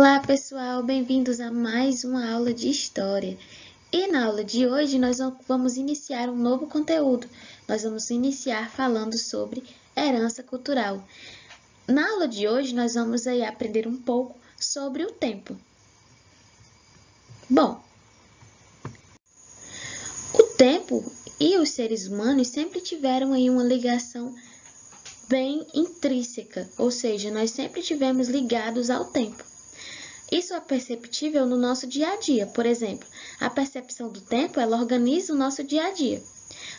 Olá pessoal, bem-vindos a mais uma aula de História. E na aula de hoje nós vamos iniciar um novo conteúdo. Nós vamos iniciar falando sobre herança cultural. Na aula de hoje nós vamos aí aprender um pouco sobre o tempo. Bom, o tempo e os seres humanos sempre tiveram aí uma ligação bem intrínseca, ou seja, nós sempre tivemos ligados ao tempo. Isso é perceptível no nosso dia a dia. Por exemplo, a percepção do tempo, ela organiza o nosso dia a dia.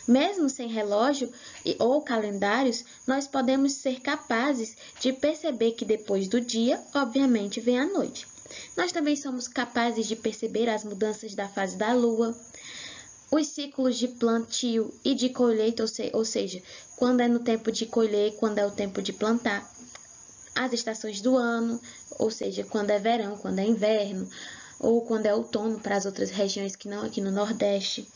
Mesmo sem relógio ou calendários, nós podemos ser capazes de perceber que depois do dia, obviamente, vem a noite. Nós também somos capazes de perceber as mudanças da fase da lua, os ciclos de plantio e de colheita, ou seja, quando é no tempo de colher, quando é o tempo de plantar. As estações do ano, ou seja, quando é verão, quando é inverno, ou quando é outono para as outras regiões que não aqui no Nordeste.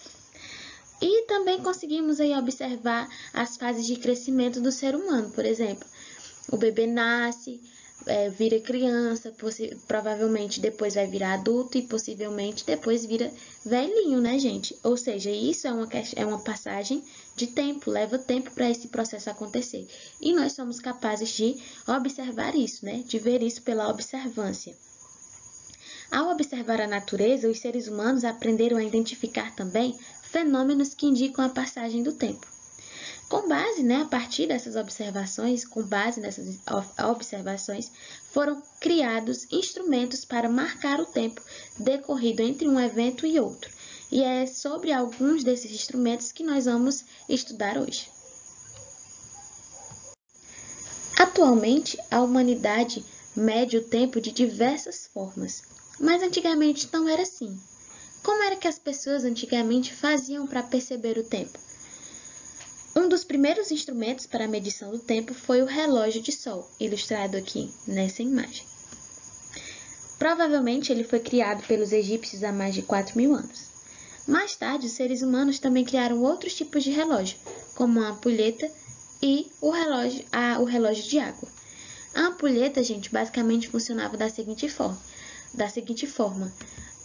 E também conseguimos aí observar as fases de crescimento do ser humano, por exemplo, o bebê nasce, vira criança, provavelmente depois vai virar adulto e possivelmente depois vira velhinho, né, gente? Ou seja, isso é uma passagem de tempo, leva tempo para esse processo acontecer. E nós somos capazes de observar isso, né? De ver isso pela observância. Ao observar a natureza, os seres humanos aprenderam a identificar também fenômenos que indicam a passagem do tempo. Com base, a partir dessas observações, foram criados instrumentos para marcar o tempo decorrido entre um evento e outro. E é sobre alguns desses instrumentos que nós vamos estudar hoje. Atualmente, a humanidade mede o tempo de diversas formas, mas antigamente não era assim. Como era que as pessoas antigamente faziam para perceber o tempo? Um dos primeiros instrumentos para a medição do tempo foi o relógio de sol, ilustrado aqui nessa imagem. Provavelmente ele foi criado pelos egípcios há mais de 4.000 anos. Mais tarde, os seres humanos também criaram outros tipos de relógio, como a ampulheta e o relógio de água. A ampulheta, gente, basicamente funcionava da seguinte forma.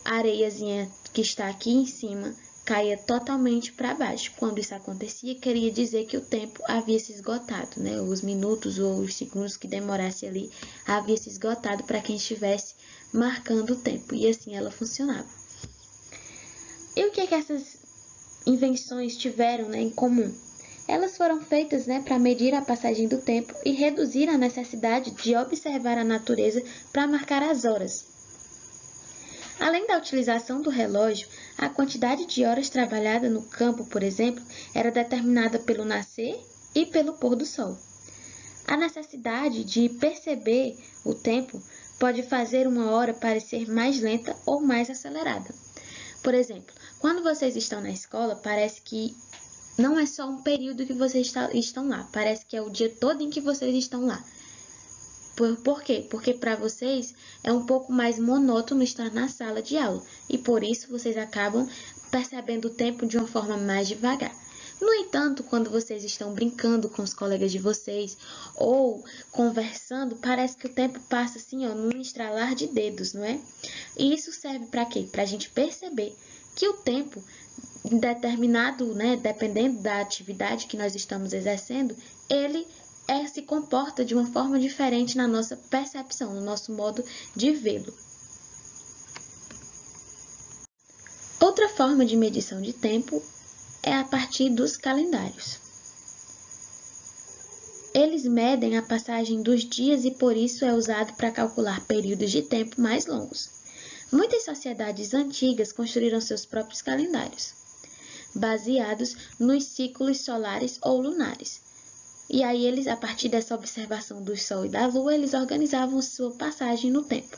A areiazinha que está aqui em cima caía totalmente para baixo. Quando isso acontecia, queria dizer que o tempo havia se esgotado, né? Os minutos ou os segundos que demorasse ali havia se esgotado para quem estivesse marcando o tempo. E assim ela funcionava. E o que é que essas invenções tiveram, em comum? Elas foram feitas, para medir a passagem do tempo e reduzir a necessidade de observar a natureza para marcar as horas. Além da utilização do relógio, a quantidade de horas trabalhada no campo, por exemplo, era determinada pelo nascer e pelo pôr do sol. A necessidade de perceber o tempo pode fazer uma hora parecer mais lenta ou mais acelerada. Por exemplo, quando vocês estão na escola, parece que não é só um período que vocês estão lá, parece que é o dia todo em que vocês estão lá. Por quê? Porque para vocês é um pouco mais monótono estar na sala de aula e por isso vocês acabam percebendo o tempo de uma forma mais devagar. No entanto, quando vocês estão brincando com os colegas de vocês ou conversando, parece que o tempo passa assim, num estralar de dedos, não é? E isso serve para quê? Para a gente perceber que o tempo determinado, dependendo da atividade que nós estamos exercendo, ele se comporta de uma forma diferente na nossa percepção, no nosso modo de vê-lo. Outra forma de medição de tempo é a partir dos calendários. Eles medem a passagem dos dias e por isso é usado para calcular períodos de tempo mais longos. Muitas sociedades antigas construíram seus próprios calendários, baseados nos ciclos solares ou lunares. E aí eles, a partir dessa observação do Sol e da Lua, eles organizavam sua passagem no tempo.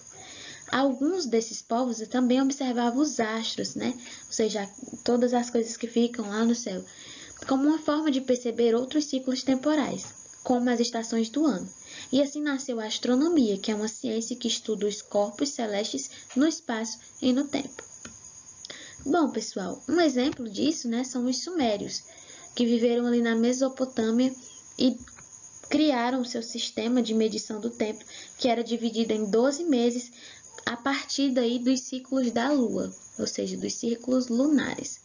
Alguns desses povos também observavam os astros, Ou seja, todas as coisas que ficam lá no céu, como uma forma de perceber outros ciclos temporais, como as estações do ano. E assim nasceu a astronomia, que é uma ciência que estuda os corpos celestes no espaço e no tempo. Bom, pessoal, um exemplo disso, são os sumérios, que viveram ali na Mesopotâmia e criaram seu sistema de medição do tempo, que era dividido em 12 meses a partir daí dos ciclos da Lua, ou seja, dos ciclos lunares.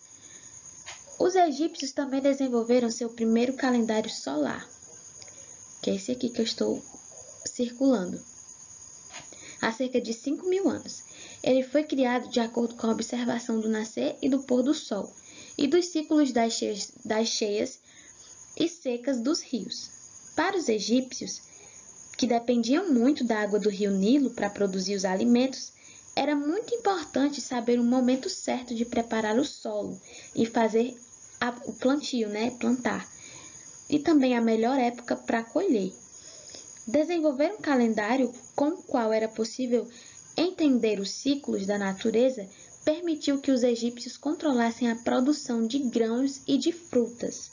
Os egípcios também desenvolveram seu primeiro calendário solar, que é esse aqui que eu estou circulando, há cerca de 5.000 anos. Ele foi criado de acordo com a observação do nascer e do pôr do sol, e dos ciclos das cheias e secas dos rios. Para os egípcios, que dependiam muito da água do rio Nilo para produzir os alimentos, era muito importante saber o momento certo de preparar o solo e fazer o plantio, plantar, e também a melhor época para colher. Desenvolver um calendário com o qual era possível entender os ciclos da natureza permitiu que os egípcios controlassem a produção de grãos e de frutas.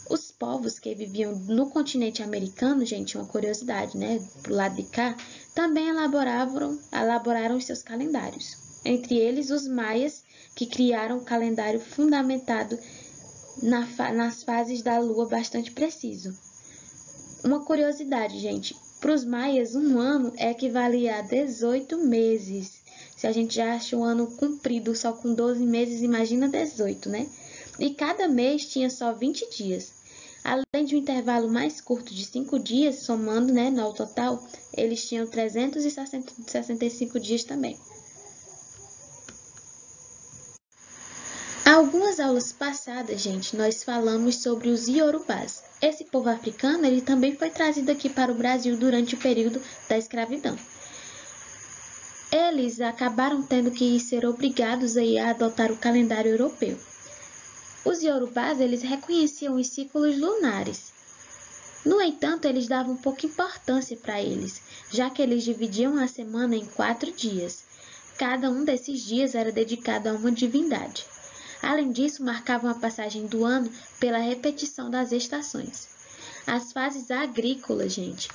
Os povos que viviam no continente americano, gente, uma curiosidade, pro lado de cá, também elaboraram seus calendários. Entre eles, os maias, que criaram um calendário fundamentado nas fases da lua bastante preciso. Uma curiosidade, gente, para os maias, um ano equivalia a 18 meses. Se a gente já acha um ano comprido só com 12 meses, imagina 18, né? E cada mês tinha só 20 dias. Além de um intervalo mais curto de 5 dias, somando, no total, eles tinham 365 dias também. Algumas aulas passadas, gente, nós falamos sobre os iorubás. Esse povo africano, ele também foi trazido aqui para o Brasil durante o período da escravidão. Eles acabaram tendo que ser obrigados a adotar o calendário europeu. Os iorubás, eles reconheciam os ciclos lunares. No entanto, eles davam pouca importância para eles, já que eles dividiam a semana em 4 dias. Cada um desses dias era dedicado a uma divindade. Além disso, marcavam a passagem do ano pela repetição das estações. As fases agrícolas, gente,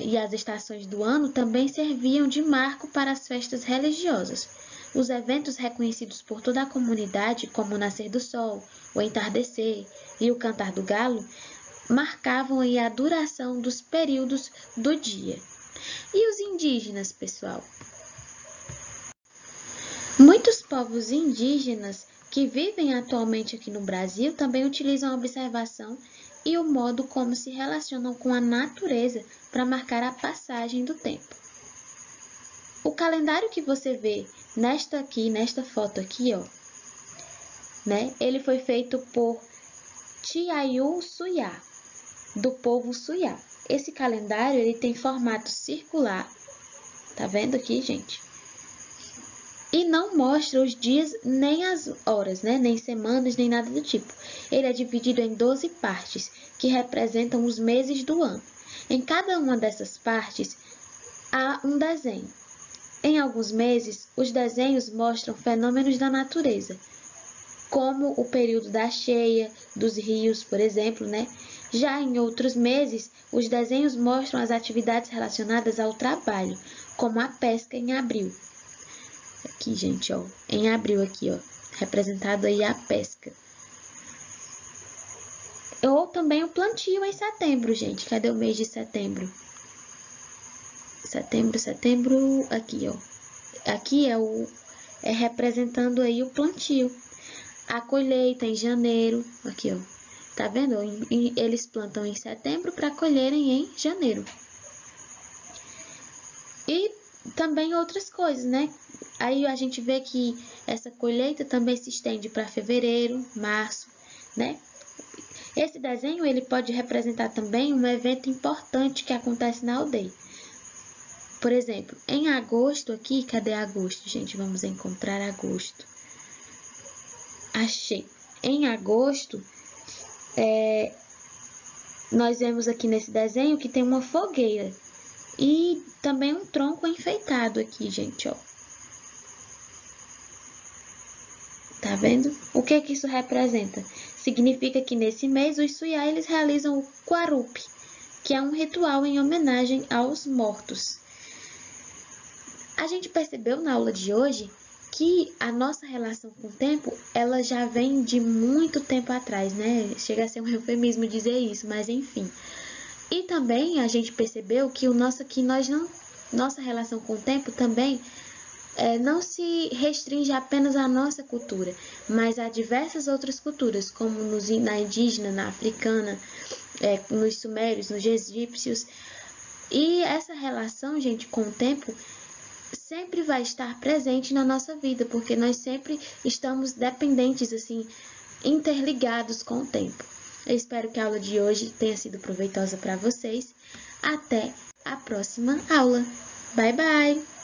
e as estações do ano também serviam de marco para as festas religiosas. Os eventos reconhecidos por toda a comunidade, como o nascer do sol, o entardecer e o cantar do galo, marcavam aí a duração dos períodos do dia. E os indígenas, pessoal? Muitos povos indígenas que vivem atualmente aqui no Brasil também utilizam a observação e o modo como se relacionam com a natureza para marcar a passagem do tempo. O calendário que você vê nesta foto aqui, ele foi feito por Tiayu Suyá, do povo Suyá. Esse calendário, ele tem formato circular, tá vendo aqui, gente? E não mostra os dias nem as horas, nem semanas, nem nada do tipo. Ele é dividido em 12 partes, que representam os meses do ano. Em cada uma dessas partes, há um desenho. Em alguns meses, os desenhos mostram fenômenos da natureza, como o período da cheia, dos rios, por exemplo, Já em outros meses, os desenhos mostram as atividades relacionadas ao trabalho, como a pesca em abril. Aqui, gente, em abril aqui, representado aí a pesca. Ou também o plantio em setembro, gente. Cadê o mês de setembro? Setembro, aqui, Aqui é representando aí o plantio. A colheita em janeiro, aqui, Tá vendo? Eles plantam em setembro para colherem em janeiro. E também outras coisas, Aí a gente vê que essa colheita também se estende para fevereiro, março, Esse desenho, ele pode representar também um evento importante que acontece na aldeia. Por exemplo, em agosto aqui, cadê agosto, gente? Vamos encontrar agosto. Achei. Em agosto, nós vemos aqui nesse desenho que tem uma fogueira e também um tronco enfeitado aqui, gente, Tá vendo? O que isso representa? Significa que nesse mês os Suyá, eles realizam o Quarupi, que é um ritual em homenagem aos mortos. A gente percebeu na aula de hoje que a nossa relação com o tempo, ela já vem de muito tempo atrás, Chega a ser um eufemismo dizer isso, mas enfim. E também a gente percebeu que nós não nossa relação com o tempo também não se restringe apenas à nossa cultura, mas a diversas outras culturas, como na indígena, na africana, nos sumérios, nos egípcios. E essa relação, gente, com o tempo sempre vai estar presente na nossa vida, porque nós sempre estamos dependentes, assim, interligados com o tempo. Eu espero que a aula de hoje tenha sido proveitosa para vocês. Até a próxima aula. Bye, bye!